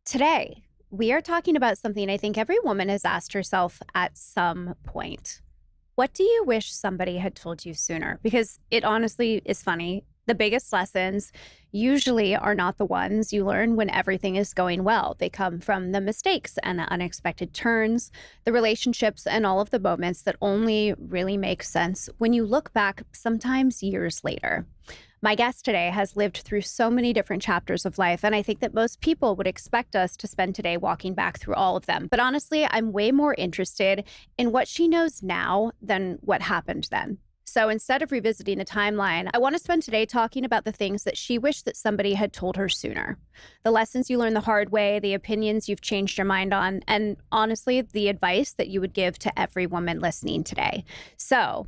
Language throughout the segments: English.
Today, we are talking about something I think every woman has asked herself at some point. What do you wish somebody had told you sooner? Because it honestly is funny. The biggest lessons usually are not the ones you learn when everything is going well. They come from the mistakes and the unexpected turns, the relationships, and all of the moments that only really make sense when you look back, sometimes years later. My guest today has lived through so many different chapters of life, and I think that most people would expect us to spend today walking back through all of them. But honestly, I'm way more interested in what she knows now than what happened then. So instead of revisiting the timeline, I want to spend today talking about the things that she wished that somebody had told her sooner. The lessons you learned the hard way, the opinions you've changed your mind on, and honestly, the advice that you would give to every woman listening today. So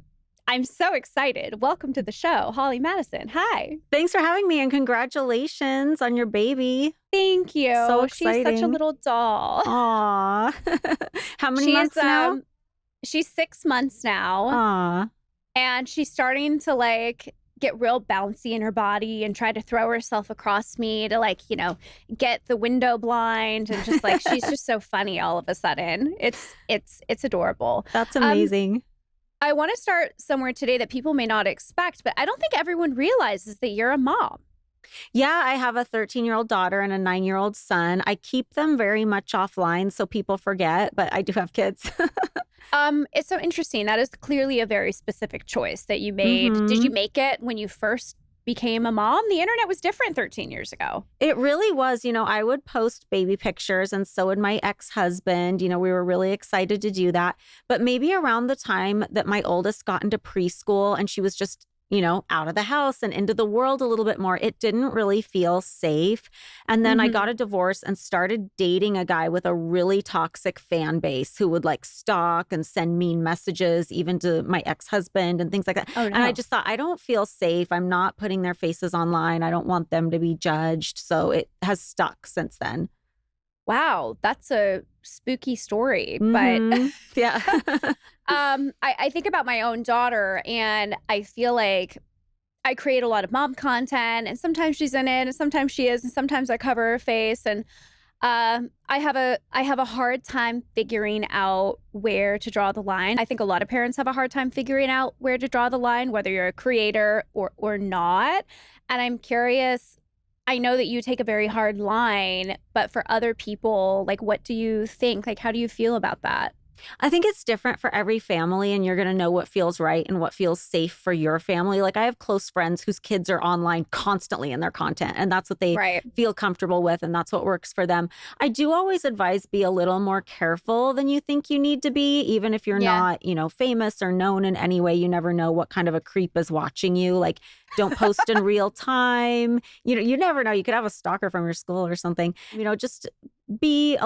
I'm so excited. Welcome to the show, Holly Madison. Hi. Thanks for having me and congratulations on your baby. Thank So you. She's such a exciting. little doll. Aw. How many She's months now? she's 6 months now, Aw. and she's starting to get real bouncy in her body and try to throw herself across me to get the window blind, and just she's just so funny all of a sudden. It's adorable. That's Um amazing. I want to start somewhere today that people may not expect, but I don't think everyone realizes that you're a mom. Yeah, I have a 13-year-old daughter and a 9-year-old son. I keep them very much offline so people forget, but I do have kids. It's so interesting. That is clearly a very specific choice that you made. Did you Mhm. make it when you first became a mom? The internet was different 13 years ago. It really was. I would post baby pictures and so would my ex-husband. We were really excited to do that. But maybe around the time that my oldest got into preschool and she was just, out of the house and into the world a little bit more, it didn't really feel safe. And then I Mhm. got a divorce and started dating a guy with a really toxic fan base who would stalk and send mean messages, even to my ex-husband and things like that. Oh, And I no. just thought, I don't feel safe. I'm not putting their faces online. I don't want them to be judged. So it has stuck since then. Wow, that's a spooky story, but Yeah. I think about my own daughter, and I feel like I create a lot of mom content, and sometimes she's in it, and sometimes she is, and sometimes I cover her face, and I have a hard time figuring out where to draw the line. I think a lot of parents have a hard time figuring out where to draw the line, whether you're a creator or not. And I'm curious, I know that you take a very hard line, but for other people, what do you think? How do you feel about that? I think it's different for every family, and you're going to know what feels right and what feels safe for your family. I have close friends whose kids are online constantly in their content, and that's what they Right. feel comfortable with, and that's what works for them. I do always advise be a little more careful than you think you need to be, even if you're Yeah. not, famous or known in any way. You never know what kind of a creep is watching you. Don't post in real time. You never know. You could have a stalker from your school or something. Just be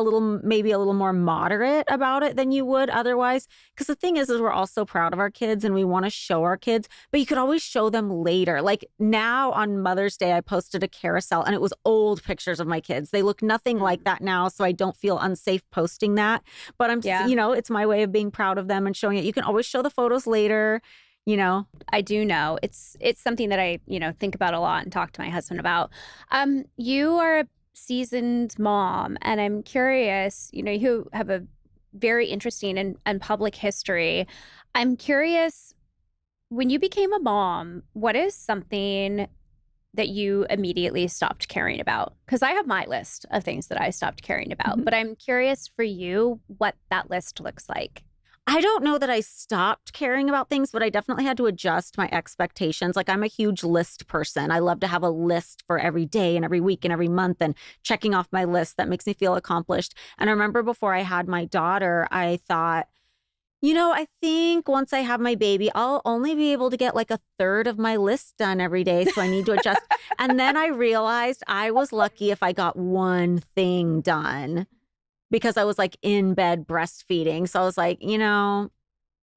maybe a little more moderate about it than you would otherwise. Because the thing is we're all so proud of our kids and we want to show our kids, but you could always show them later. Now on Mother's Day, I posted a carousel and it was old pictures of my kids. They look nothing like Mm. that now. So I don't feel unsafe posting that. But Yeah. it's my way of being proud of them and showing it. You can always show the photos later, you know. I do know. It's something that I, think about a lot and talk to my husband about. You are a seasoned mom, and I'm curious, you have a very interesting and public history. I'm curious, when you became a mom, what is something that you immediately stopped caring about? Because I have my list of things that I stopped caring about, but I'm curious for you what that list looks like. I don't know that I stopped caring about things, but I definitely had to adjust my expectations. I'm a huge list person. I love to have a list for every day and every week and every month and checking off my list. That makes me feel accomplished. And I remember before I had my daughter, I thought, I think once I have my baby, I'll only be able to get a third of my list done every day. So I need to adjust. And then I realized I was lucky if I got one thing done because I was in bed breastfeeding. So I was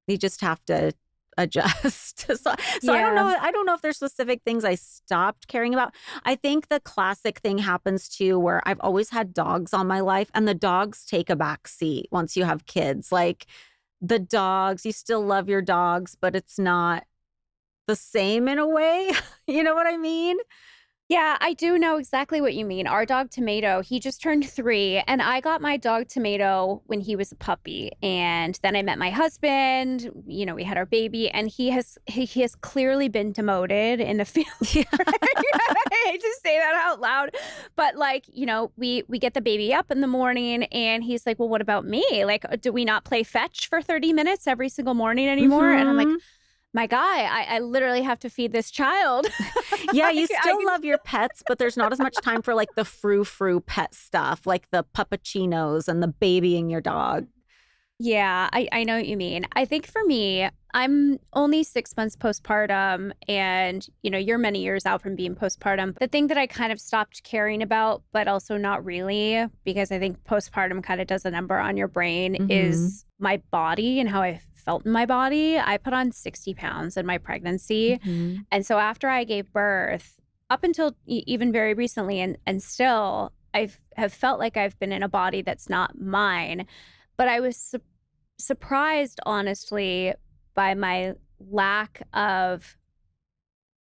you just have to adjust. So I don't Yeah. know. I don't know if there's specific things I stopped caring about. I think the classic thing happens too, where I've always had dogs all my life and the dogs take a back seat once you have kids. The dogs, you still love your dogs, but it's not the same in a way. You know what I mean? Yeah, I do know exactly what you mean. Our dog Tomato, he just turned 3, and I got my dog Tomato when he was a puppy, and then I met my husband, we had our baby, and he has clearly been demoted in the field. Yeah. I hate to say that out loud, but, like, we get the baby up in the morning, and he's like, "Well, what about me? Like, do we not play fetch for 30 minutes every single morning anymore?" And I'm like, Mhm. "My guy, I literally have to feed this child." Yeah, you Like, I still can love your pets, but there's not as much time for, like, the frou-frou pet stuff, like the puppuccinos and the babying your dog. Yeah, I know what you mean. I think for me, I'm only 6 months postpartum and, you're many years out from being postpartum. The thing that I kind of stopped caring about, but also not really, because I think postpartum kind of does a number on your brain, Mhm. is my body and how I felt in my body. I put on 60 pounds in my pregnancy. Mhm. And so after I gave birth, up until even very recently, and still, have felt like I've been in a body that's not mine. But I was surprised, honestly, by my lack of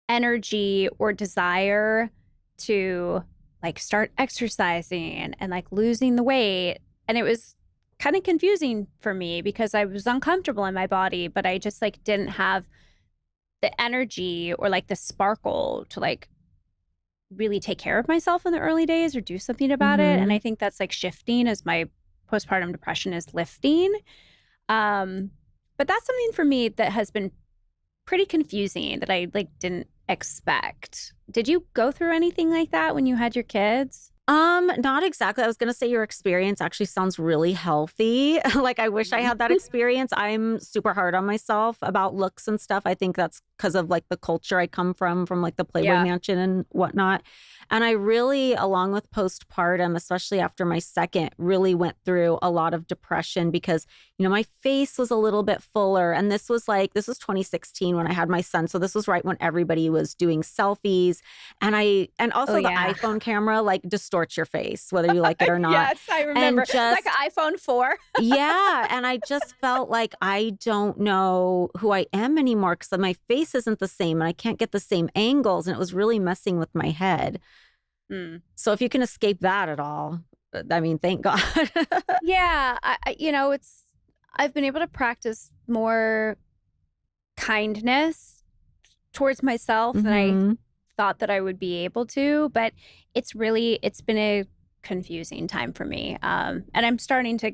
energy or desire to, like, start exercising and, like, losing the weight, and it was kinda confusing for me because I was uncomfortable in my body, but I just, like, didn't have the energy or, like, the sparkle to, like, really take care of myself in the early days or do something about it, and I Mhm. think that's, like, shifting as my postpartum depression is lifting. Um, but that's something for me that has been pretty confusing that I, like, didn't expect. Did you go through anything like that when you had your kids? Not exactly. I was gonna say your experience actually sounds really healthy. Like, I wish I Mhm. had that experience. I'm super hard on myself about looks and stuff. I think that's because of, like, the culture I come from, like, the Playboy Yeah. Mansion and whatnot. And I really, along with postpartum, especially after my second, really went through a lot of depression because, my face was a little bit fuller. And this was 2016 when I had my son. So this was right when everybody was doing selfies and Oh, also the yeah. iPhone camera, like, distorts your face, whether you like it or not. Yes, I And remember. Like just an iPhone 4. yeah, and I just felt like I don't know who I am anymore because my face isn't the same and I can't get the same angles, and it was really messing with my head. Mm. So if you can escape that at all, I mean, thank God. Yeah, I've been able to practice more kindness towards myself than I Mhm. thought that I would be able to, but it's been a confusing time for me, and I'm starting to,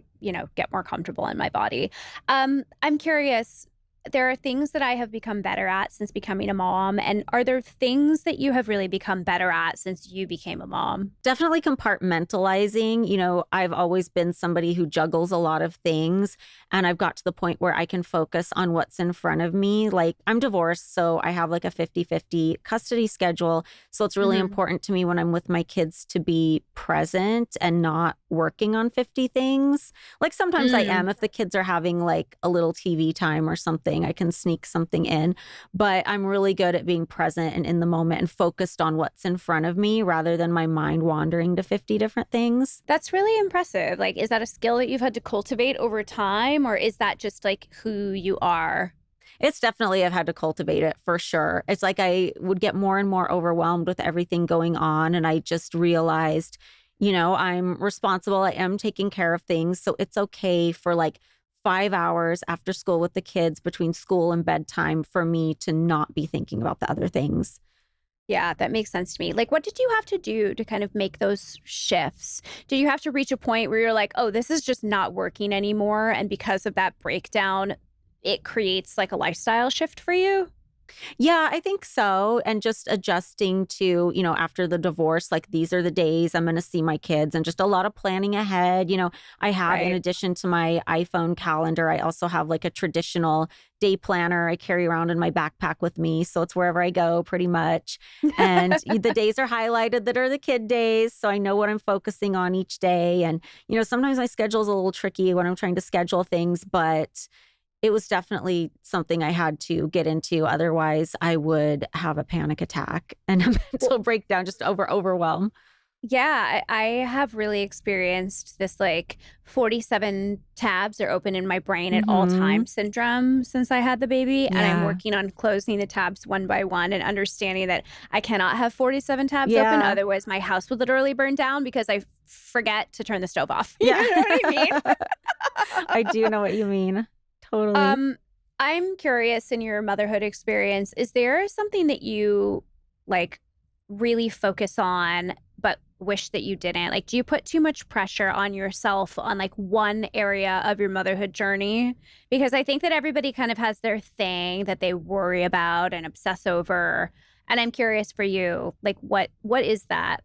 get more comfortable in my body. I'm curious, there are things that I have become better at since becoming a mom, and are there things that you have really become better at since you became a mom? Definitely compartmentalizing. I've always been somebody who juggles a lot of things, and I've got to the point where I can focus on what's in front of me. Like, I'm divorced, so I have like a 50-50 custody schedule. So it's really Mhm. important to me when I'm with my kids to be present and not working on 50 things. Like, sometimes I Mm. am. If the kids are having like a little TV time or something, I can sneak something in. But I'm really good at being present and in the moment and focused on what's in front of me rather than my mind wandering to 50 different things. That's really impressive. Like, is that a skill that you've had to cultivate over time, or is that just, like, who you are? It's definitely, I've had to cultivate it for sure. It's like I would get more and more overwhelmed with everything going on. And I just realized, I'm responsible. I am taking care of things. So it's okay for like 5 hours after school with the kids between school and bedtime for me to not be thinking about the other things. Yeah, that makes sense to me. Like, what did you have to do to kind of make those shifts? Did you have to reach a point where you're like, "Oh, this is just not working anymore," and because of that breakdown, it creates, like, a lifestyle shift for you? Yeah, I think so. And just adjusting to, after the divorce, like these are the days I'm going to see my kids and just a lot of planning ahead. I have, in Right. addition to my iPhone calendar, I also have like a traditional day planner I carry around in my backpack with me. So it's wherever I go pretty much. And the days are highlighted that are the kid days. So I know what I'm focusing on each day. And, sometimes my schedule is a little tricky when I'm trying to schedule things, but it was definitely something I had to get into, otherwise I would have a panic attack and a Well mental breakdown just overwhelm. Yeah, I have really experienced this like 47 tabs are open in my brain at all Mm-hmm. times syndrome since I had the baby. And I'm Yeah. working on closing the tabs one by one and understanding that I cannot have 47 tabs open. Yeah. Otherwise, my house would literally burn down because I forget to turn the stove off. You Yeah. know what I mean? I do know what you mean. Totally. Um, I'm curious in your motherhood experience, is there something that you like really focus on but wish that you didn't? Like, do you put too much pressure on yourself on like one area of your motherhood journey? Because I think that everybody kind of has their thing that they worry about and obsess over. And I'm curious for you, like what is that?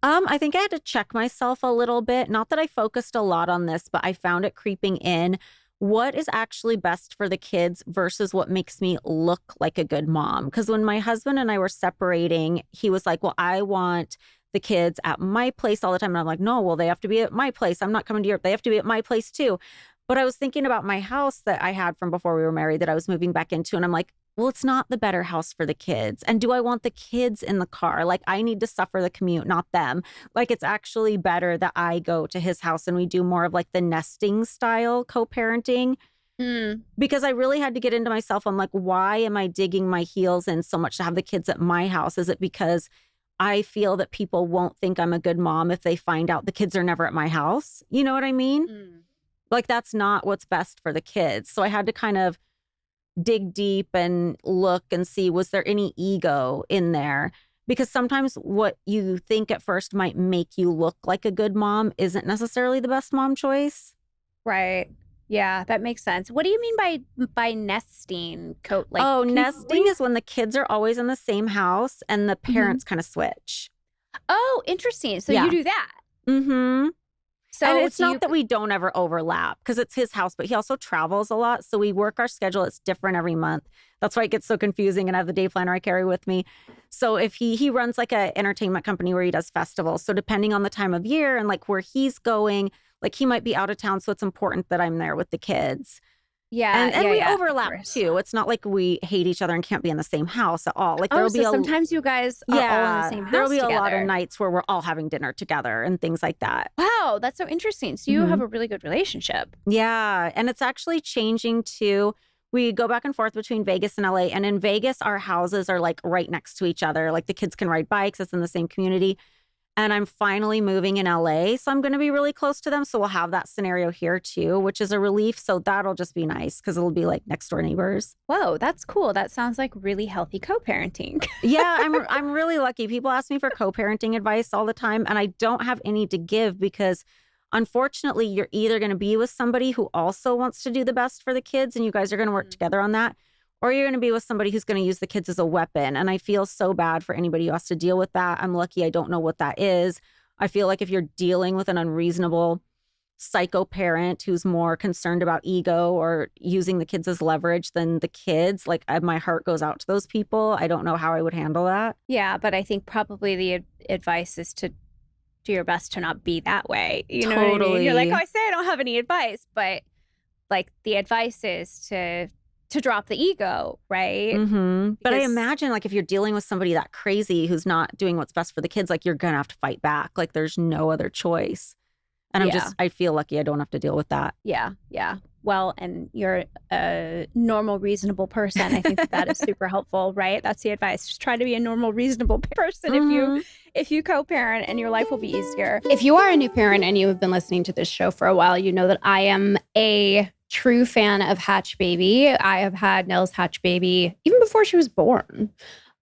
I think I had to check myself a little bit. Not that I focused a lot on this, but I found it creeping in. What is actually best for the kids versus what makes me look like a good mom? Because when my husband and I were separating, he was like, well, I want the kids at my place all the time. And I'm like, no, well, they have to be at my place. I'm not coming to Europe. They have to be at my place too. But I was thinking about my house that I had from before we were married that I was moving back into. And I'm like, well, it's not the better house for the kids. And do I want the kids in the car? Like, I need to suffer the commute, not them. Like, it's actually better that I go to his house and we do more of like the nesting style co parenting Mm, because I really had to get into myself. I'm like, why am I digging my heels in so much to have the kids at my house? Is it because I feel that people won't think I'm a good mom if they find out the kids are never at my house? You know what I mean? mm. Like, that's not what's best for the kids. So I had to kind of dig deep and look and see, was there any ego in there? Because sometimes what you think at first might make you look like a good mom isn't necessarily the best mom choice. Right. Yeah, that makes sense. What do you mean by nesting coat? Like, Oh, can you nesting is when the kids are always in the same house and the Mhm. parents kind of switch. Oh, interesting. So you Yeah. do that. Mm-hmm. And So it's do not you that we don't ever overlap because it's his house, but he also travels a lot. So we work our schedule. It's different every month. That's why it gets so confusing. And I have the day planner I carry with me. So if he runs like a entertainment company where he does festivals. So depending on the time of year and like where he's going, like he might be out of town. So it's important that I'm there with the kids. Yeah, And yeah, we yeah, of overlap course. too. It's not like we hate each other and can't be in the same house at all. Like Oh, there'll so be sometimes you guys are all in the yeah, same there'll house be a lot of together. nights where we're all having dinner together and things like that. Wow, that's so interesting. So you have Mhm. a really good relationship. Yeah, and it's actually changing too. We go back and forth between Vegas and LA. And in Vegas, our houses are like right next to each other. Like the kids can ride bikes, it's in the same community. And I'm finally moving in LA. So I'm going to be really close to them. So we'll have that scenario here too, which is a relief. So that'll just be nice because it'll be like next door neighbors. Whoa, that's cool. That sounds like really healthy co-parenting. Yeah, I'm really lucky. People ask me for co-parenting advice all the time, and I don't have any to give because unfortunately, you're either going to be with somebody who also wants to do the best for the kids and you guys are going to work Mhm. together on that, or you're going to be with somebody who's going to use the kids as a weapon. And I feel so bad for anybody who has to deal with that. I'm lucky I don't know what that is. I feel like if you're dealing with an unreasonable psycho parent who's more concerned about ego or using the kids as leverage than the kids, like my heart goes out to those people. I don't know how I would handle that. Yeah, but I think probably the advice is to do your best to not be that way. You know what I mean? You're like, "Oh, Totally. I say I don't have any advice," but like the advice is to drop the ego, right? But I Because imagine like if you're dealing with somebody that crazy who's not doing what's best for the kids, like you're gonna have to fight back. Like there's no other choice. And yeah, I feel lucky I don't have to deal with that. yeah, yeah. Well, and you're a normal, reasonable person. I think that that is super helpful, right? That's the advice. Just try to be a normal, reasonable person Hmm. if you co-parent and your life will be easier. If you are a new parent and you have been listening to this show for a while, you know that I am a true fan of Hatch Baby. I have had Nell's Hatch Baby even before she was born.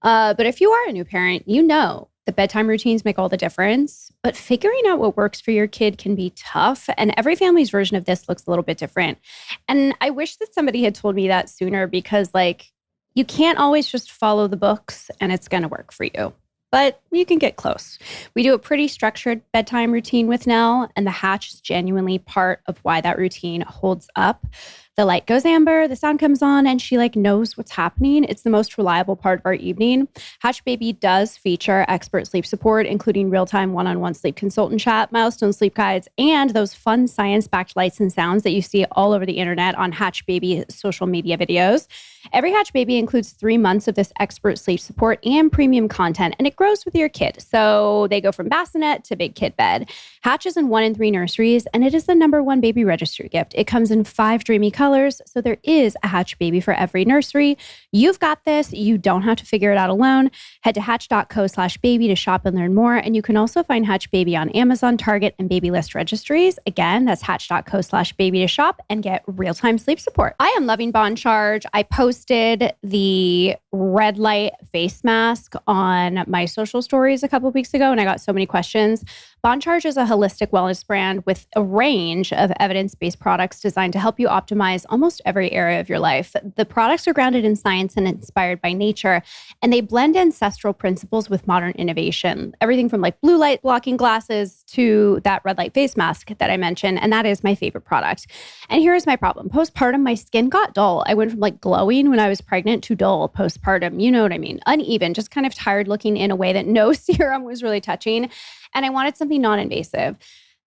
But if you are a new parent, you know the bedtime routines make all the difference. But figuring out what works for your kid can be tough. And every family's version of this looks a little bit different. And I wish that somebody had told me that sooner because, like, you can't always just follow the books and it's going to work for you. But you can get close. We do a pretty structured bedtime routine with Nell, and the hatch is genuinely part of why that routine holds up. The light goes amber, the sound comes on, and she like knows what's happening. It's the most reliable part of our evening. Hatch Baby does feature expert sleep support, including real-time one-on-one sleep consultant chat, milestone sleep guides, and those fun science-backed lights and sounds that you see all over the internet on Hatch Baby social media videos. Every Hatch Baby includes 3 months of this expert sleep support and premium content, and it grows with your kid. So they go from bassinet to big kid bed. Hatch is in 1 in 3 nurseries, and it is the #1 baby registry gift. It comes in 5 dreamy colors, so there is a Hatch Baby for every nursery. You've got this. You don't have to figure it out alone. Head to hatch.co/baby to shop and learn more, and you can also find Hatch Baby on Amazon, Target, and Baby List registries. Again, that's hatch.co/baby to shop and get real-time sleep support. I am loving Bond Charge. I posted the red light face mask on my social stories a couple of weeks ago, and I got so many questions. Bond Charge is a holistic wellness brand with a range of evidence-based products designed to help you optimize almost every area of your life. The products are grounded in science and inspired by nature, and they blend ancestral principles with modern innovation. Everything from like blue light blocking glasses to that red light face mask that I mentioned, and that is my favorite product. And here's my problem. Postpartum, my skin got dull. I went from like glowing when I was pregnant to dull postpartum. You know what I mean? Uneven, just kind of tired looking in a way that no serum was really touching. And I wanted something non-invasive.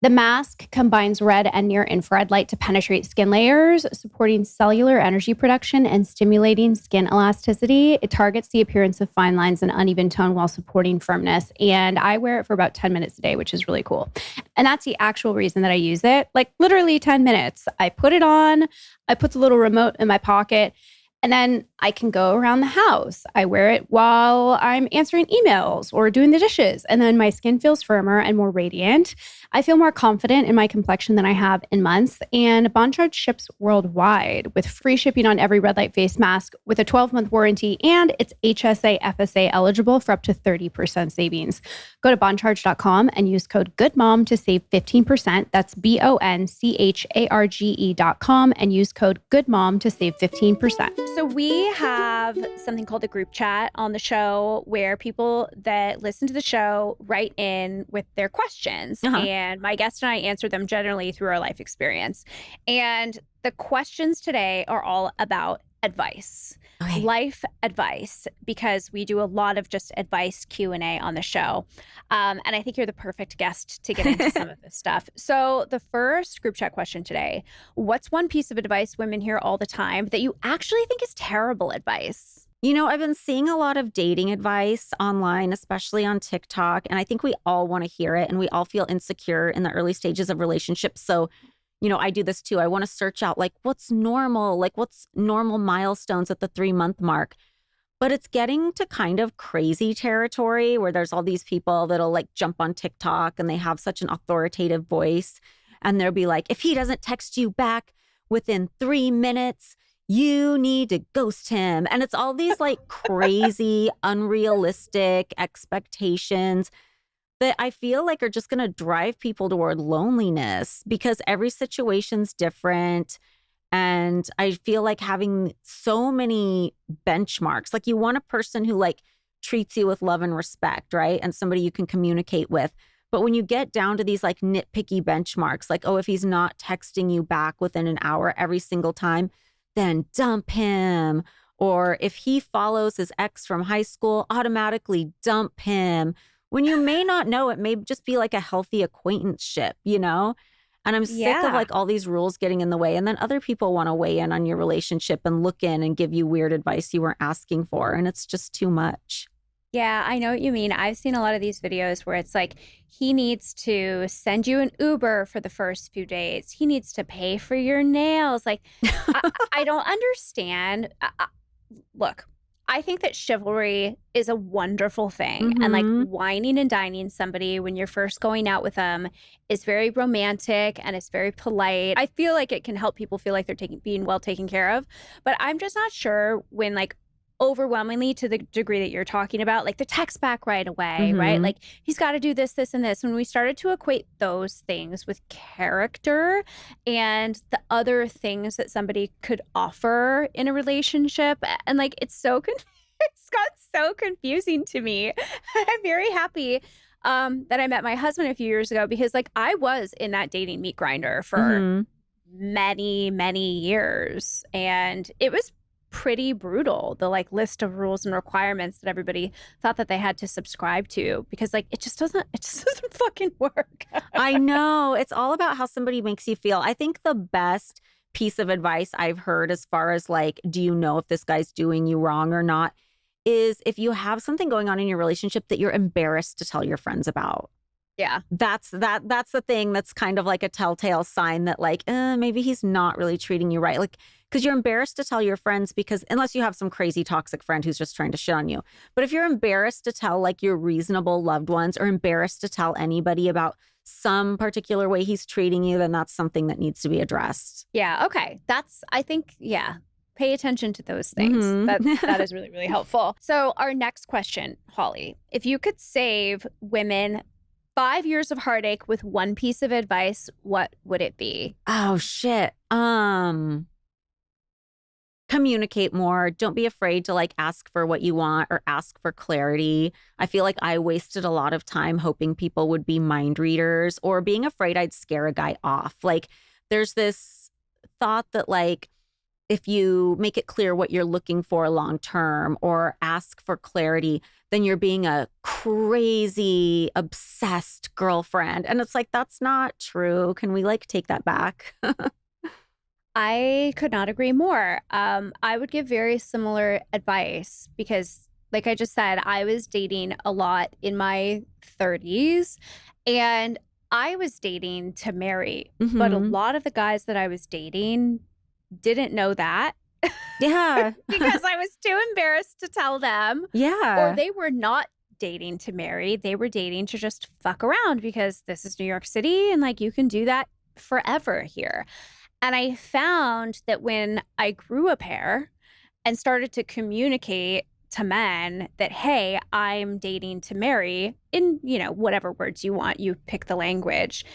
The mask combines red and near-infrared light to penetrate skin layers, supporting cellular energy production and stimulating skin elasticity. It targets the appearance of fine lines and uneven tone while supporting firmness. And I wear it for about 10 minutes a day, which is really cool. And that's the actual reason that I use it. Like literally 10 minutes. I put it on, I put the little remote in my pocket, and then I can go around the house. I wear it while I'm answering emails or doing the dishes. And then my skin feels firmer and more radiant. I feel more confident in my complexion than I have in months. And Bond Charge ships worldwide with free shipping on every red light face mask with a 12-month warranty. And it's HSA FSA eligible for up to 30% savings. Go to bondcharge.com and use code GOODMOM to save 15%. That's BONCHARGE.com and use code GOODMOM to save 15%. So we have something called a group chat on the show where people that listen to the show write in with their questions. And my guest and I answer them generally through our life experience. And the questions today are all about advice. Okay. Life advice, because we do a lot of just advice Q&A on the show. And I think you're the perfect guest to get into some of this stuff. So the first group chat question today, what's one piece of advice women hear all the time that you actually think is terrible advice? You know, I've been seeing a lot of dating advice online, especially on TikTok, and I think we all want to hear it and we all feel insecure in the early stages of relationships. So you know, I do this too. I want to search out like what's normal milestones at the 3-month mark. But it's getting to kind of crazy territory where there's all these people that'll like jump on TikTok and they have such an authoritative voice. And they'll be like, if he doesn't text you back within 3 minutes, you need to ghost him. And it's all these like crazy, unrealistic expectations that I feel like are just going to drive people toward loneliness because every situation's different. And I feel like having so many benchmarks, like you want a person who like treats you with love and respect, right? And somebody you can communicate with. But when you get down to these like nitpicky benchmarks, like, oh, if he's not texting you back within an hour every single time, then dump him. Or if he follows his ex from high school, automatically dump him. When you may not know, it may just be like a healthy acquaintanceship, you know? And I'm sick of like all these rules getting in the way. And then other people want to weigh in on your relationship and look in and give you weird advice you weren't asking for. And it's just too much. Yeah, I know what you mean. I've seen a lot of these videos where it's like, he needs to send you an Uber for the first few days. He needs to pay for your nails. Like, I don't understand. Look, I think that chivalry is a wonderful thing. And like whining and dining somebody when you're first going out with them is very romantic and it's very polite. I feel like it can help people feel like they're being well taken care of. But I'm just not sure when like overwhelmingly to the degree that you're talking about, like the text back right away, right? Like he's got to do this, this, and this. When we started to equate those things with character and the other things that somebody could offer in a relationship, and like it's got so confusing to me. I'm very happy that I met my husband a few years ago because like I was in that dating meat grinder for many, many years. And it was pretty brutal, the like list of rules and requirements that everybody thought that they had to subscribe to, because like it just doesn't fucking work. I know. It's all about how somebody makes you feel. I think the best piece of advice I've heard as far as like, do you know if this guy's doing you wrong or not, is if you have something going on in your relationship that you're embarrassed to tell your friends about. Yeah. That's the thing that's kind of like a telltale sign that like, maybe he's not really treating you right. Like, because you're embarrassed to tell your friends, because unless you have some crazy toxic friend who's just trying to shit on you. But if you're embarrassed to tell like your reasonable loved ones, or embarrassed to tell anybody about some particular way he's treating you, then that's something that needs to be addressed. Yeah. Okay. I think, yeah. Pay attention to those things. That is really, really helpful. So our next question, Holly, if you could save women 5 years of heartache with one piece of advice, what would it be? Oh, shit. Communicate more. Don't be afraid to like ask for what you want or ask for clarity. I feel like I wasted a lot of time hoping people would be mind readers, or being afraid I'd scare a guy off. Like there's this thought that like, if you make it clear what you're looking for long term, or ask for clarity, then you're being a crazy, obsessed girlfriend. And it's like, that's not true. Can we like take that back? I could not agree more. I would give very similar advice because, like I just said, I was dating a lot in my 30s, and I was dating to marry. But a lot of the guys that I was dating didn't know that. Yeah. Because I was too embarrassed to tell them. Yeah. Or they were not dating to marry. They were dating to just fuck around, because this is New York City and like you can do that forever here. And I found that when I grew a pair and started to communicate to men that, hey, I'm dating to marry, in, you know, whatever words you want, you pick the language.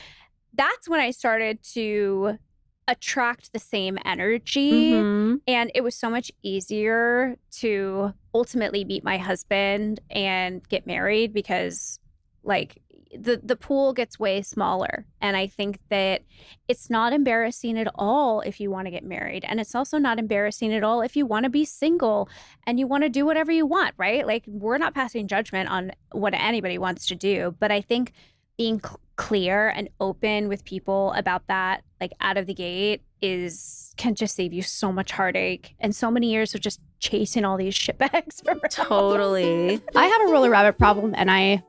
That's when I started to attract the same energy. And it was so much easier to ultimately meet my husband and get married, because like the pool gets way smaller. And I think that it's not embarrassing at all if you want to get married. And it's also not embarrassing at all if you want to be single and you want to do whatever you want, right? Like we're not passing judgment on what anybody wants to do. But I think being clear and open with people about that, like out of the gate, can just save you so much heartache and so many years of just chasing all these shitbags. Totally. I have a roller rabbit problem, and I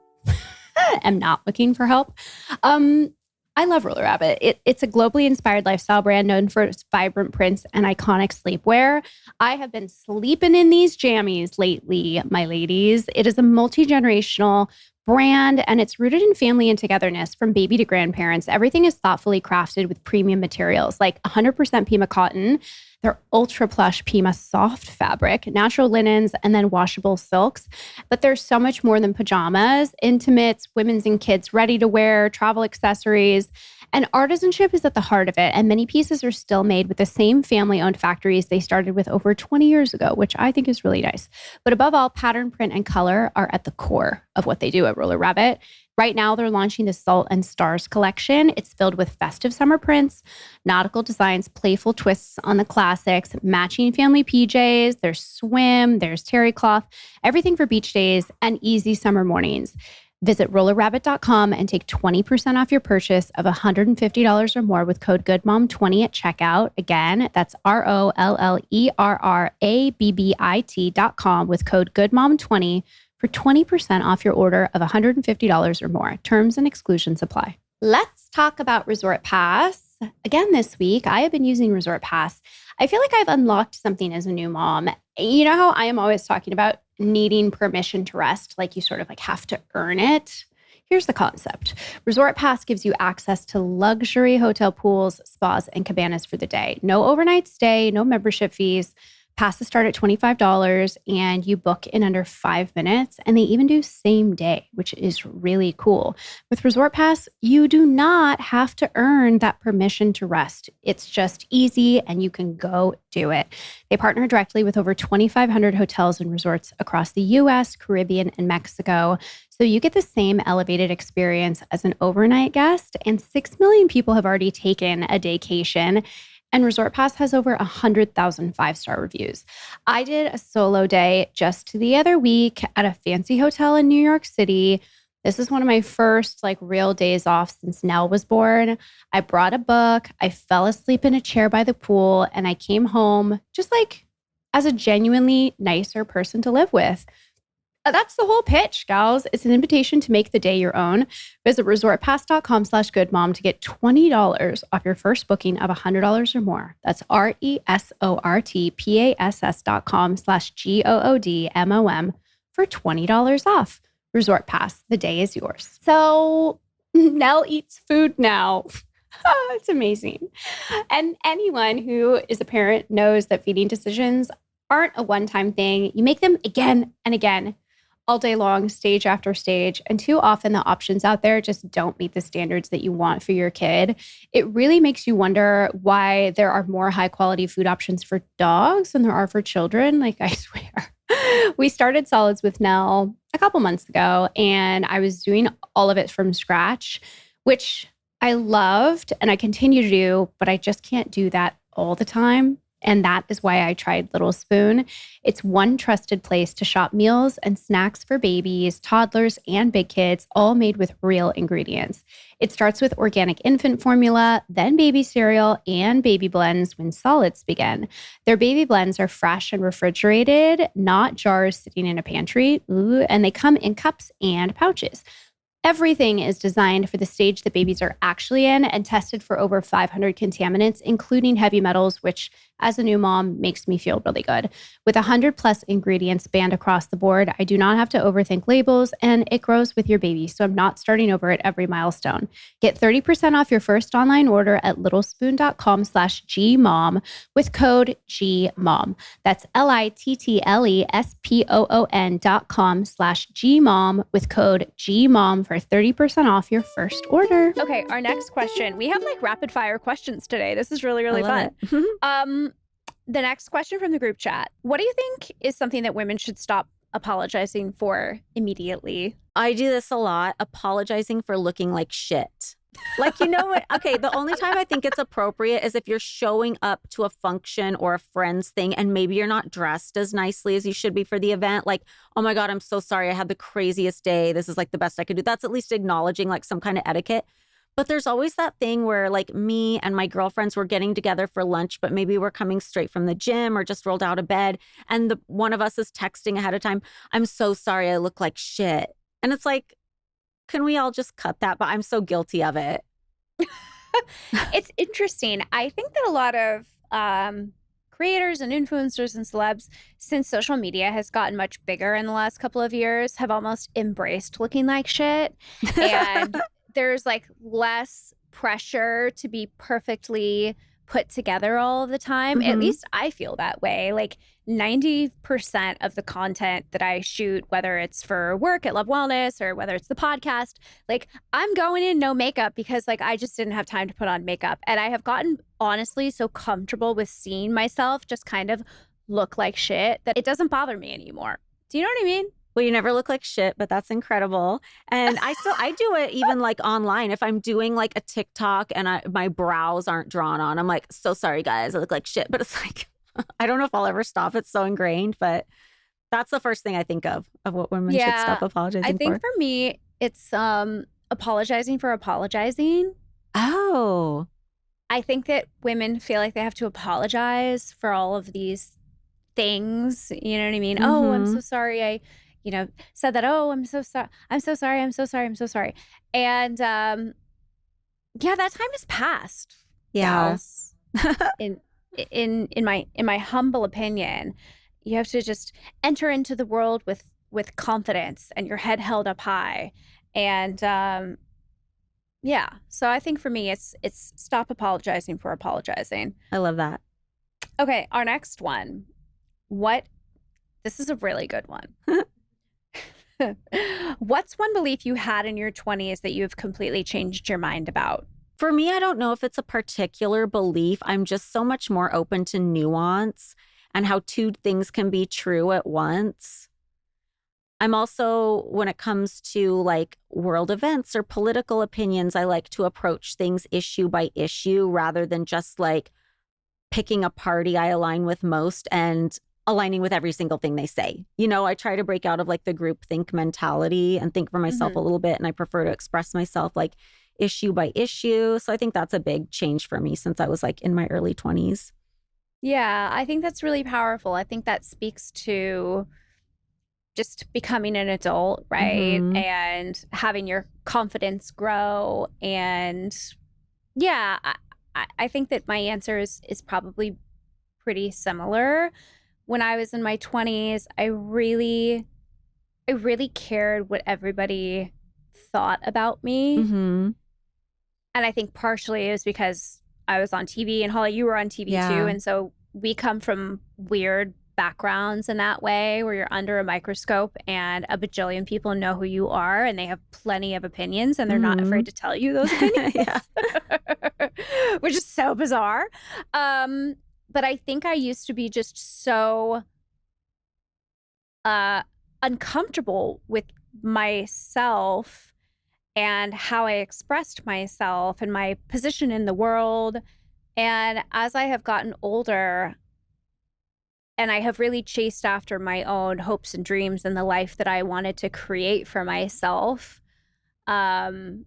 am not looking for help. I love Roller Rabbit. It's a globally inspired lifestyle brand known for its vibrant prints and iconic sleepwear. I have been sleeping in these jammies lately, my ladies. It is a multi-generational brand, and it's rooted in family and togetherness from baby to grandparents. Everything is thoughtfully crafted with premium materials like 100% Pima cotton. They're ultra plush Pima soft fabric, natural linens, and then washable silks. But there's so much more than pajamas, intimates, women's and kids ready to wear, travel accessories. And artisanship is at the heart of it. And many pieces are still made with the same family-owned factories they started with over 20 years ago, which I think is really nice. But above all, pattern, print, and color are at the core of what they do at Roller Rabbit. Right now, they're launching the Salt and Stars collection. It's filled with festive summer prints, nautical designs, playful twists on the classics, matching family PJs, there's swim, there's terry cloth, everything for beach days and easy summer mornings. Visit rollerrabbit.com and take 20% off your purchase of $150 or more with code GOODMOM20 at checkout. Again, that's ROLLERRABBIT.com with code GOODMOM20 for 20% off your order of $150 or more. Terms and exclusions apply. Let's talk about ResortPass. Again, this week, I have been using ResortPass. I feel like I've unlocked something as a new mom. You know how I am always talking about needing permission to rest, like you sort of like have to earn it? Here's the concept. ResortPass gives you access to luxury hotel pools, spas, and cabanas for the day. No overnight stay, no membership fees. Passes start at $25 and you book in under 5 minutes. And they even do same day, which is really cool. With Resort Pass, you do not have to earn that permission to rest. It's just easy and you can go do it. They partner directly with over 2,500 hotels and resorts across the US, Caribbean, and Mexico. So you get the same elevated experience as an overnight guest. And 6 million people have already taken a daycation. And Resort Pass has over 100,000 five-star reviews. I did a solo day just the other week at a fancy hotel in New York City. This is one of my first real days off since Nell was born. I brought a book. I fell asleep in a chair by the pool and I came home just as a genuinely nicer person to live with. That's the whole pitch, gals. It's an invitation to make the day your own. Visit resortpass.com/goodmom to get $20 off your first booking of $100 or more. That's resortpass.com/GOODMOM for $20 off. Resort Pass, the day is yours. So Nell eats food now. It's amazing. And anyone who is a parent knows that feeding decisions aren't a one-time thing. You make them again and again, all day long, stage after stage. And too often the options out there just don't meet the standards that you want for your kid. It really makes you wonder why there are more high quality food options for dogs than there are for children. I swear. We started solids with Nell a couple months ago and I was doing all of it from scratch, which I loved and I continue to do, but I just can't do that all the time. And that is why I tried Little Spoon. It's one trusted place to shop meals and snacks for babies, toddlers, and big kids, all made with real ingredients. It starts with organic infant formula, then baby cereal, and baby blends when solids begin. Their baby blends are fresh and refrigerated, not jars sitting in a pantry. Ooh, and they come in cups and pouches. Everything is designed for the stage that babies are actually in and tested for over 500 contaminants, including heavy metals, which as a new mom makes me feel really good. With 100 plus ingredients banned across the board, I do not have to overthink labels and it grows with your baby. So I'm not starting over at every milestone. Get 30% off your first online order at littlespoon.com/GMOM with code GMOM. That's LITTLESPOON.com/GMOM with code GMOM for 30% off your first order. Okay, our next question. We have rapid fire questions today. This is really, really fun. The next question from the group chat. What do you think is something that women should stop apologizing for immediately? I do this a lot, apologizing for looking like shit. You know what? Okay, the only time I think it's appropriate is if you're showing up to a function or a friend's thing and maybe you're not dressed as nicely as you should be for the event. Oh my God, I'm so sorry. I had the craziest day. This is the best I could do. That's at least acknowledging some kind of etiquette. But there's always that thing where me and my girlfriends were getting together for lunch, but maybe we're coming straight from the gym or just rolled out of bed. And one of us is texting ahead of time, I'm so sorry, I look like shit. And it's can we all just cut that? But I'm so guilty of it. It's interesting. I think that a lot of creators and influencers and celebs, since social media has gotten much bigger in the last couple of years, have almost embraced looking like shit. And there's less pressure to be perfectly put together all of the time. Mm-hmm. At least I feel that way. 90% of the content that I shoot, whether it's for work at Love Wellness or whether it's the podcast, I'm going in no makeup because I just didn't have time to put on makeup. And I have gotten honestly so comfortable with seeing myself just kind of look like shit that it doesn't bother me anymore. Do you know what I mean? Well, you never look like shit, but that's incredible. And I do it even online. If I'm doing a TikTok and my brows aren't drawn on, I'm so sorry guys, I look like shit. But it's I don't know if I'll ever stop. It's so ingrained, but that's the first thing I think of what women should stop apologizing for. I think for me, it's apologizing for apologizing. Oh. I think that women feel like they have to apologize for all of these things. You know what I mean? Mm-hmm. Oh, I'm so sorry. I said that. Oh, I'm so sorry. I'm so sorry. I'm so sorry. I'm so sorry. And that time has passed. Yeah. In my humble opinion, you have to just enter into the world with confidence and your head held up high. And so I think for me, it's stop apologizing for apologizing. I love that. Okay, our next one. This is a really good one. What's one belief you had in your 20s that you've completely changed your mind about? For me, I don't know if it's a particular belief. I'm just so much more open to nuance and how two things can be true at once. I'm also, when it comes to like world events or political opinions, I like to approach things issue by issue rather than just like picking a party I align with most and aligning with every single thing they say. You know, I try to break out of like the group think mentality and think for myself a little bit. And I prefer to express myself like issue by issue. So I think that's a big change for me since I was like in my early 20s. Yeah, I think that's really powerful. I think that speaks to just becoming an adult, right? Mm-hmm. And having your confidence grow. And yeah, I think that my answer is probably pretty similar. When I was in my 20s, I really cared what everybody thought about me. Mm-hmm. And I think partially it was because I was on TV, and Holly, you were on TV too. And so we come from weird backgrounds in that way where you're under a microscope and a bajillion people know who you are and they have plenty of opinions and they're not afraid to tell you those opinions. Which is so bizarre. But I think I used to be just so uncomfortable with myself and how I expressed myself and my position in the world. And as I have gotten older and I have really chased after my own hopes and dreams and the life that I wanted to create for myself, my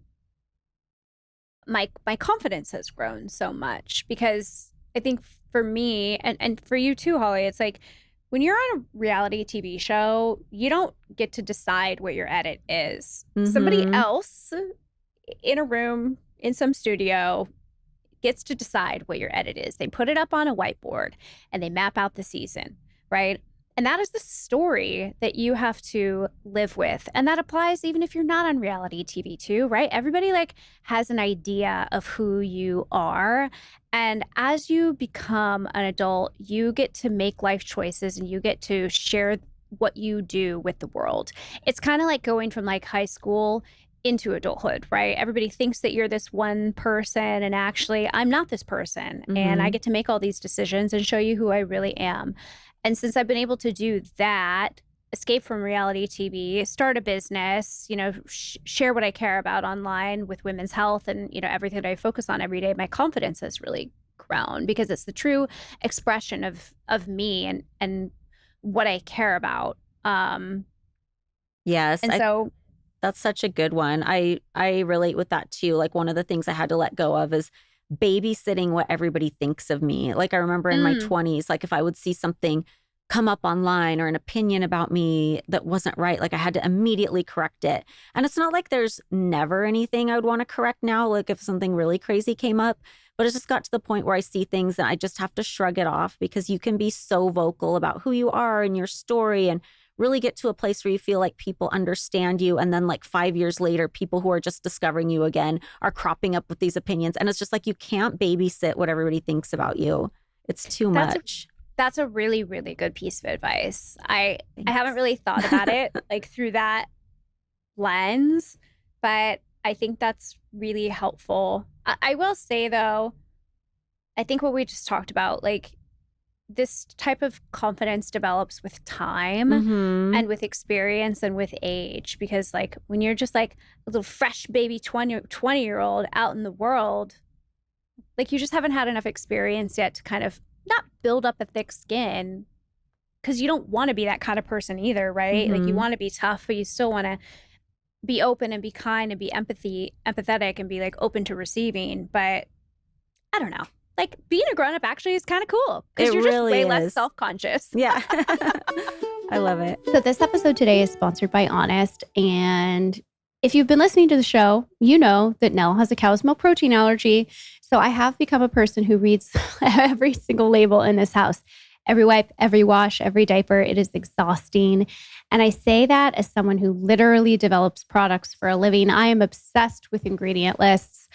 confidence has grown so much because I think for me and for you too, Holly, it's like when you're on a reality TV show, you don't get to decide what your edit is. Somebody else in a room in some studio gets to decide what your edit is. They put it up on a whiteboard and they map out the season, right? And that is the story that you have to live with. And that applies even if you're not on reality TV too, right? Everybody like has an idea of who you are. And as you become an adult, you get to make life choices and you get to share what you do with the world. It's kind of like going from like high school into adulthood, right? Everybody thinks that you're this one person and actually I'm not this person. And I get to make all these decisions and show you who I really am. And since I've been able to do that, escape from reality TV, start a business, you know, share what I care about online with women's health and, you know, everything that I focus on every day, my confidence has really grown because it's the true expression of me and what I care about. Yes. And so that's such a good one. I relate with that too. Like one of the things I had to let go of is babysitting what everybody thinks of me. Like I remember in my 20s, like if I would see something come up online or an opinion about me that wasn't right, like I had to immediately correct it. And it's not like there's never anything I would want to correct now, like if something really crazy came up, but it just got to the point where I see things and I just have to shrug it off because you can be so vocal about who you are and your story and really get to a place where you feel like people understand you. And then like 5 years later, people who are just discovering you again are cropping up with these opinions. And it's just like, you can't babysit what everybody thinks about you. It's too much. That's a really, really good piece of advice. I haven't really thought about it like through that lens, but I think that's really helpful. I will say though, I think what we just talked about, like this type of confidence develops with time and with experience and with age, because like when you're just like a little fresh baby 20-year-old out in the world, like you just haven't had enough experience yet to kind of not build up a thick skin, because you don't want to be that kind of person either, right? Like you want to be tough, but you still want to be open and be kind and be empathetic and be like open to receiving. But I don't know. Like being a grown-up actually is kind of cool because you're just way less self-conscious. Yeah. I love it. So this episode today is sponsored by Honest. And if you've been listening to the show, you know that Nell has a cow's milk protein allergy. So I have become a person who reads every single label in this house. Every wipe, every wash, every diaper. It is exhausting. And I say that as someone who literally develops products for a living. I am obsessed with ingredient lists.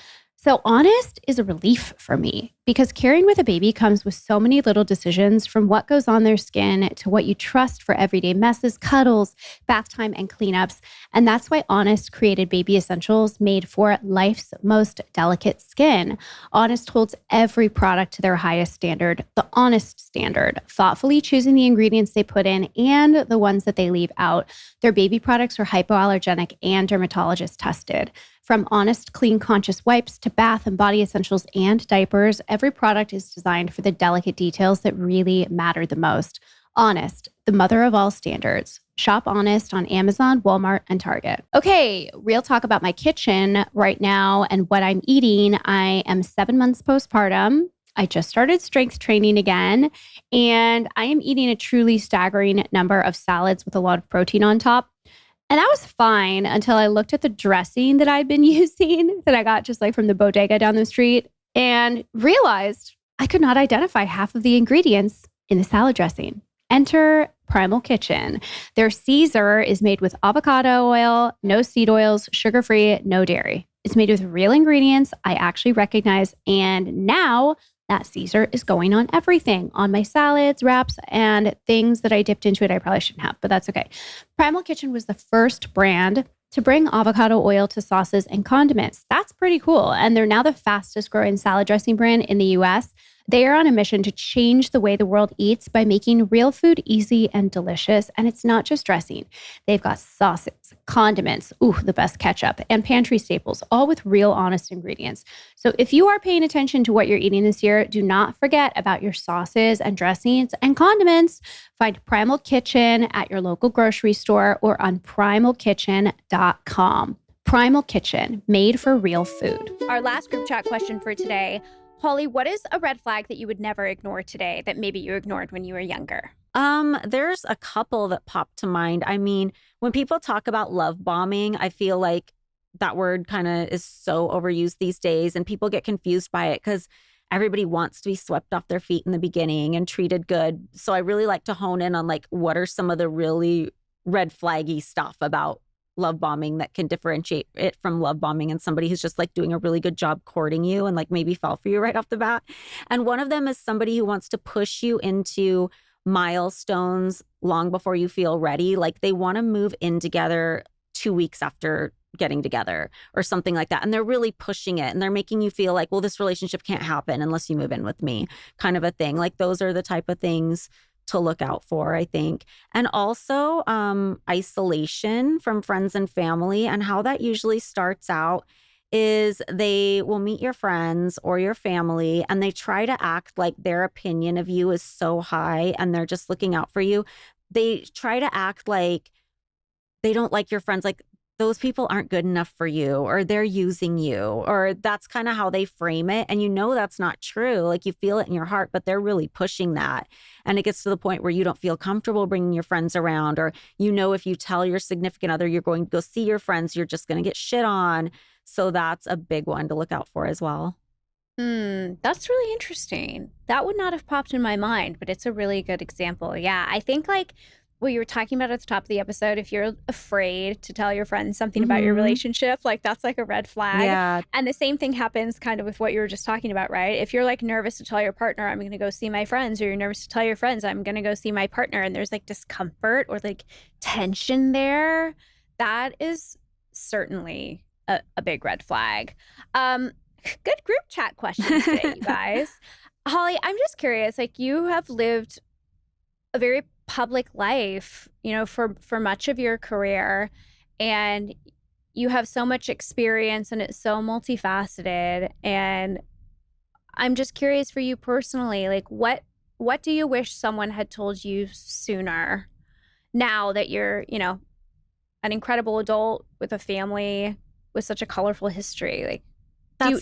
So, Honest is a relief for me because caring with a baby comes with so many little decisions from what goes on their skin to what you trust for everyday messes, cuddles, bath time, and cleanups. And that's why Honest created baby essentials made for life's most delicate skin. Honest holds every product to their highest standard, the Honest standard, thoughtfully choosing the ingredients they put in and the ones that they leave out. Their baby products are hypoallergenic and dermatologist tested. From Honest Clean Conscious wipes to bath and body essentials and diapers, every product is designed for the delicate details that really matter the most. Honest, the mother of all standards. Shop Honest on Amazon, Walmart, and Target. Okay, real talk about my kitchen right now and what I'm eating. I am 7 months postpartum. I just started strength training again, and I am eating a truly staggering number of salads with a lot of protein on top. And that was fine until I looked at the dressing that I'd been using that I got just like from the bodega down the street and realized I could not identify half of the ingredients in the salad dressing. Enter Primal Kitchen. Their Caesar is made with avocado oil, no seed oils, sugar-free, no dairy. It's made with real ingredients I actually recognize. And now that Caesar is going on everything, on my salads, wraps, and things that I dipped into it I probably shouldn't have, but that's okay. Primal Kitchen was the first brand to bring avocado oil to sauces and condiments. That's pretty cool. And they're now the fastest growing salad dressing brand in the US. They are on a mission to change the way the world eats by making real food easy and delicious. And it's not just dressing. They've got sauces, condiments, the best ketchup, and pantry staples, all with real honest ingredients. So if you are paying attention to what you're eating this year, do not forget about your sauces and dressings and condiments. Find Primal Kitchen at your local grocery store or on primalkitchen.com. Primal Kitchen, made for real food. Our last group chat question for today. Holly, what is a red flag that you would never ignore today that maybe you ignored when you were younger? There's a couple that pop to mind. I mean, when people talk about love bombing, I feel like that word kind of is so overused these days and people get confused by it because everybody wants to be swept off their feet in the beginning and treated good. So I really like to hone in on like, what are some of the really red flaggy stuff about love bombing that can differentiate it from love bombing and somebody who's just like doing a really good job courting you and like maybe fell for you right off the bat. And one of them is somebody who wants to push you into milestones long before you feel ready. Like they want to move in together 2 weeks after getting together or something like that. And they're really pushing it and they're making you feel like, well, this relationship can't happen unless you move in with me, kind of a thing. Like those are the type of things to look out for, I think. And also isolation from friends and family, and how that usually starts out is they will meet your friends or your family and they try to act like their opinion of you is so high and they're just looking out for you. They try to act like they don't like your friends, like those people aren't good enough for you or they're using you, or that's kind of how they frame it. And you know that's not true. Like you feel it in your heart, but they're really pushing that. And it gets to the point where you don't feel comfortable bringing your friends around, or you know if you tell your significant other you're going to go see your friends, you're just going to get shit on. So that's a big one to look out for as well. That's really interesting. That would not have popped in my mind, but it's a really good example. Yeah, I think like what you were talking about at the top of the episode, if you're afraid to tell your friends something about your relationship, like that's like a red flag. Yeah. And the same thing happens kind of with what you were just talking about, right? If you're like nervous to tell your partner, I'm going to go see my friends, or you're nervous to tell your friends, I'm going to go see my partner, and there's like discomfort or like tension there, that is certainly a big red flag. Good group chat questions today, you guys. Holly, I'm just curious, like you have lived a very public life, you know, for much of your career, and you have so much experience and it's so multifaceted. And I'm just curious for you personally, like what do you wish someone had told you sooner, now that you're, you know, an incredible adult with a family with such a colorful history? Like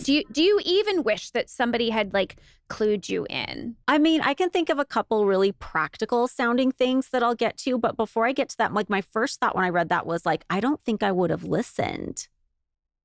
do you even wish that somebody had like clued you in? I mean, I can think of a couple really practical sounding things that I'll get to. But before I get to that, like my first thought when I read that was like, I don't think I would have listened.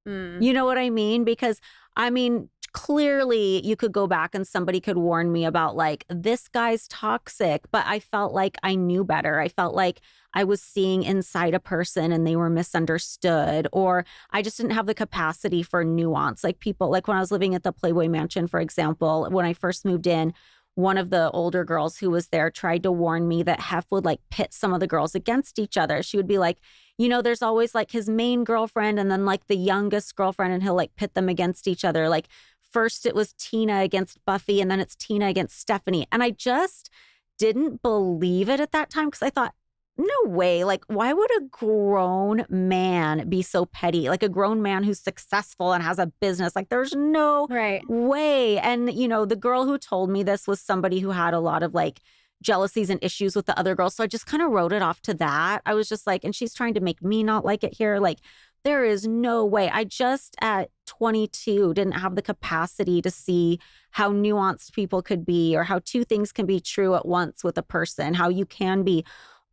You know what I mean? Because I mean, clearly you could go back and somebody could warn me about like, this guy's toxic, but I felt like I knew better. I felt like I was seeing inside a person and they were misunderstood, or I just didn't have the capacity for nuance. Like people, like when I was living at the Playboy Mansion, for example, when I first moved in, one of the older girls who was there tried to warn me that Hef would like pit some of the girls against each other. She would be like, you know, there's always like his main girlfriend and then like the youngest girlfriend, and he'll like pit them against each other. Like first it was Tina against Buffy and then it's Tina against Stephanie. And I just didn't believe it at that time because I thought, no way. Like, why would a grown man be so petty? Like a grown man who's successful and has a business. Like, there's no way. And, you know, the girl who told me this was somebody who had a lot of like jealousies and issues with the other girls. So I just kind of wrote it off to that. I was just like, and she's trying to make me not like it here. Like, there is no way. I just at 22 didn't have the capacity to see how nuanced people could be, or how two things can be true at once with a person, how you can be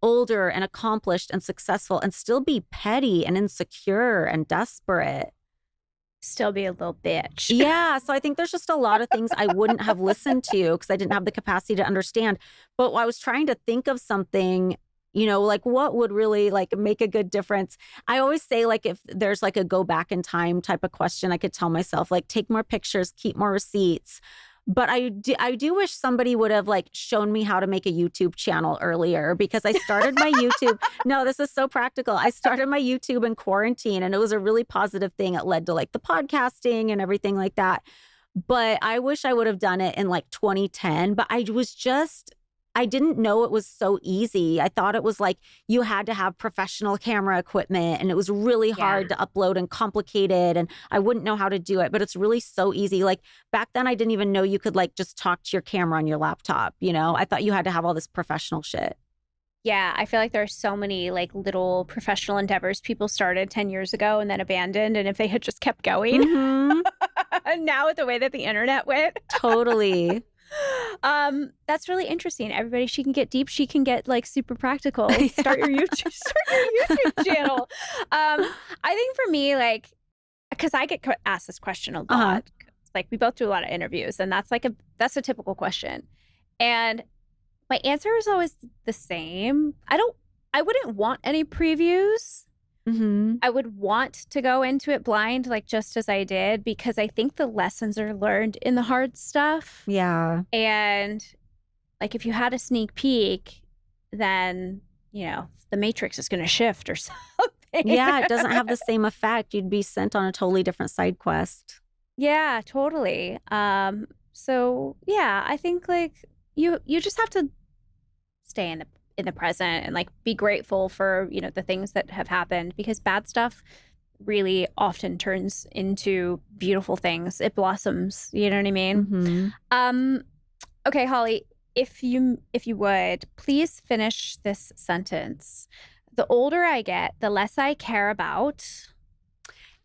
older and accomplished and successful and still be petty and insecure and desperate. Still be a little bitch. Yeah. So I think there's just a lot of things I wouldn't have listened to because I didn't have the capacity to understand. But I was trying to think of something, you know, like what would really like make a good difference. I always say like if there's like a go back in time type of question, I could tell myself like take more pictures, keep more receipts. But I do wish somebody would have like shown me how to make a YouTube channel earlier, because I started my YouTube. No, this is so practical. I started my YouTube in quarantine and it was a really positive thing. It led to like the podcasting and everything like that. But I wish I would have done it in like 2010. But I didn't know it was so easy. I thought it was like you had to have professional camera equipment and it was really hard to upload and complicated and I wouldn't know how to do it, but it's really so easy. Like back then I didn't even know you could like just talk to your camera on your laptop, you know? I thought you had to have all this professional shit. Yeah, I feel like there are so many like little professional endeavors people started 10 years ago and then abandoned. And if they had just kept going, and now with the way that the internet went. Totally. That's really interesting. Everybody, she can get deep. She can get like super practical. Start your YouTube channel. I think for me, like, because I get asked this question a lot. Like we both do a lot of interviews, and that's a typical question. And my answer is always the same. I wouldn't want any previews. I would want to go into it blind, like just as I did, because I think the lessons are learned in the hard stuff. Yeah. And like if you had a sneak peek, then, you know, the matrix is going to shift or something. Yeah, it doesn't have the same effect. You'd be sent on a totally different side quest. Yeah, totally. So yeah, I think like you just have to stay in the present and like be grateful for, you know, the things that have happened, because bad stuff really often turns into beautiful things. It blossoms, you know what I mean? Okay, Holly, if you would please finish this sentence. The older I get, the less I care about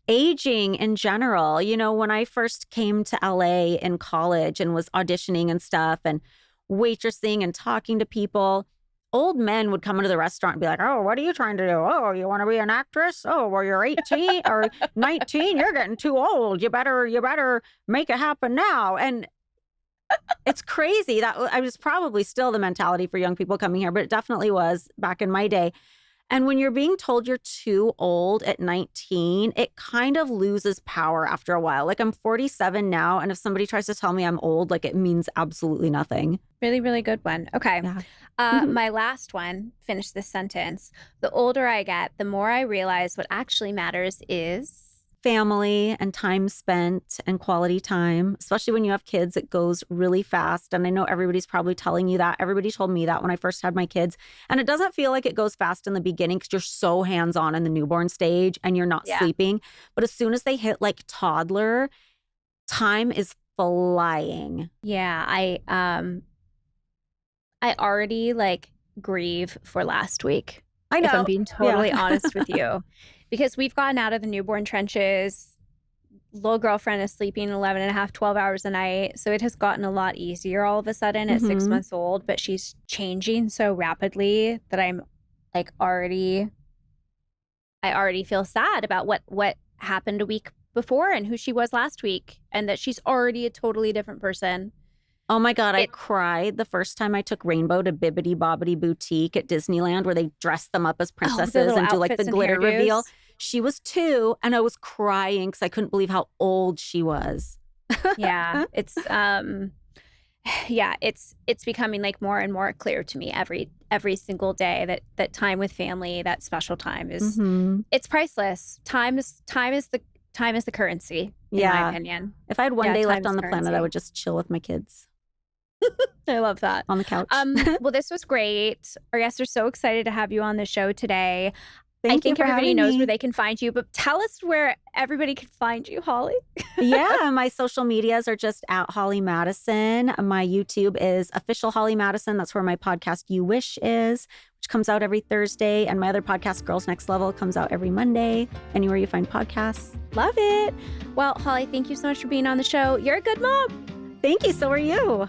aging in general. You know, when I first came to LA in college and was auditioning and stuff and waitressing and talking to people, old men would come into the restaurant and be like, oh, what are you trying to do? Oh, you want to be an actress? Oh, well, you're 18 or 19. You're getting too old. You better make it happen now. And it's crazy. That I was probably still the mentality for young people coming here, but it definitely was back in my day. And when you're being told you're too old at 19, it kind of loses power after a while. Like I'm 47 now, and if somebody tries to tell me I'm old, like it means absolutely nothing. Really, really good one. Okay. Yeah. My last one, finish this sentence. The older I get, the more I realize what actually matters is family and time spent and quality time. Especially when you have kids, it goes really fast. And I know everybody's probably telling you that. Everybody told me that when I first had my kids. And it doesn't feel like it goes fast in the beginning because you're so hands-on in the newborn stage and you're not sleeping. But as soon as they hit like toddler, time is flying. Yeah, I already like grieve for last week. I know. If I'm being totally honest with you. Because we've gotten out of the newborn trenches. Little girlfriend is sleeping 11 and a half, 12 hours a night. So it has gotten a lot easier all of a sudden at 6 months old. But she's changing so rapidly that I'm like I already feel sad about what happened a week before and who she was last week, and that she's already a totally different person. Oh my God, I cried the first time I took Rainbow to Bibbidi Bobbidi Boutique at Disneyland where they dress them up as princesses and do like the glitter reveal. She was 2 and I was crying because I couldn't believe how old she was. Yeah, it's becoming like more and more clear to me every single day that time with family, that special time is it's priceless. Time is the currency, in my opinion. If I had one day left on the planet, I would just chill with my kids. I love that. On the couch. Well, this was great. Our guests are so excited to have you on the show today. I think everybody knows where they can find you, but tell us where everybody can find you, Holly. Yeah, my social medias are just at Holly Madison. My YouTube is official Holly Madison. That's where my podcast You Wish is, which comes out every Thursday. And my other podcast, Girls Next Level, comes out every Monday, anywhere you find podcasts. Love it. Well, Holly, thank you so much for being on the show. You're a good mom. Thank you. So are you.